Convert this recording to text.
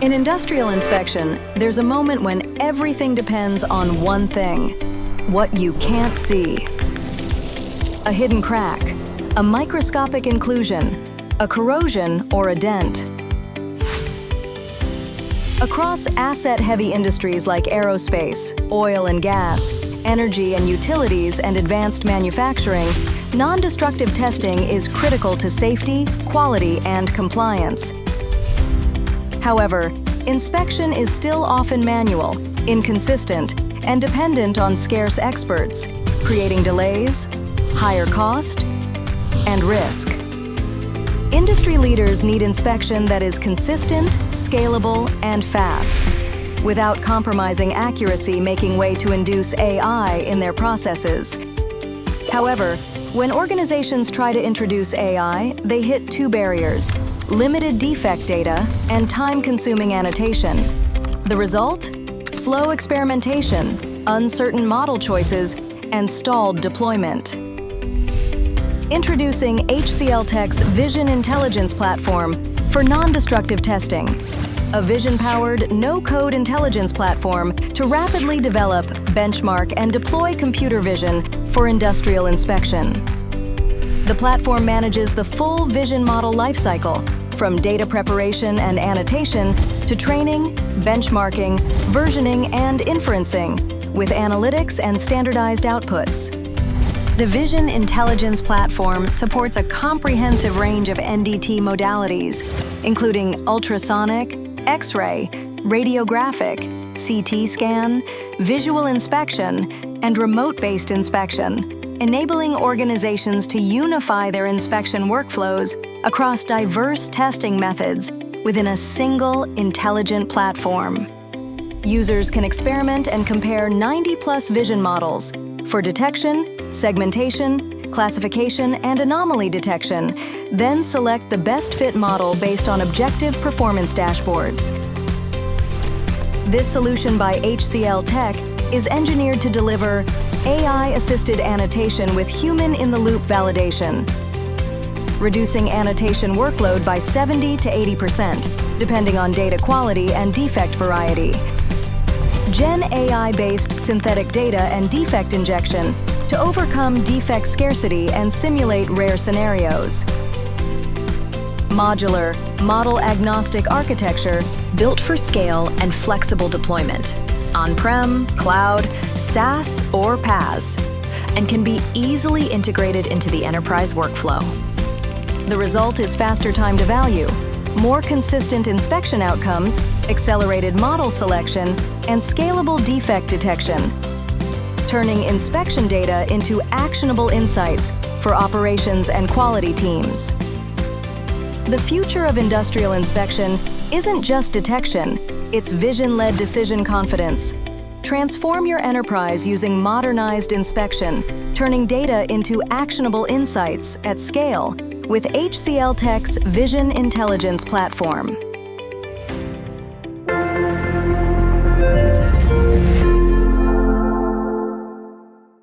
In industrial inspection, there's a moment when everything depends on one thing: what you can't see. A hidden crack, a microscopic inclusion, a corrosion or a dent. Across asset-heavy industries like aerospace, oil and gas, energy and utilities, and advanced manufacturing, non-destructive testing is critical to safety, quality, and compliance. However, inspection is still often manual, inconsistent, and dependent on scarce experts, creating delays, higher cost, and risk. Industry leaders need inspection that is consistent, scalable, and fast, without compromising accuracy, making way to induce AI in their processes. However, when organizations try to introduce AI, they hit two barriers: limited defect data and time-consuming annotation. The result? Slow experimentation, uncertain model choices, and stalled deployment. Introducing HCLTech's Vision Intelligence Platform for non-destructive testing, a vision-powered, no-code intelligence platform to rapidly develop, benchmark, and deploy computer vision for industrial inspection. The platform manages the full vision model lifecycle, from data preparation and annotation to training, benchmarking, versioning, and inferencing, with analytics and standardized outputs. The Vision Intelligence Platform supports a comprehensive range of NDT modalities, including ultrasonic, X-ray, radiographic, CT scan, visual inspection, and remote-based inspection, enabling organizations to unify their inspection workflows across diverse testing methods within a single intelligent platform. Users can experiment and compare 90+ vision models for detection, segmentation, classification, and anomaly detection, then select the best fit model based on objective performance dashboards. This solution by HCLTech is engineered to deliver AI-assisted annotation with human-in-the-loop validation, reducing annotation workload by 70 to 80%, depending on data quality and defect variety. Gen AI-based synthetic data and defect injection to overcome defect scarcity and simulate rare scenarios. Modular, model-agnostic architecture built for scale and flexible deployment, on-prem, cloud, SaaS, or PaaS, and can be easily integrated into the enterprise workflow. The result is faster time to value, more consistent inspection outcomes, accelerated model selection, and scalable defect detection, turning inspection data into actionable insights for operations and quality teams. The future of industrial inspection isn't just detection, it's vision-led decision confidence. Transform your enterprise using modernized inspection, turning data into actionable insights at scale with HCLTech's Vision Intelligence Platform.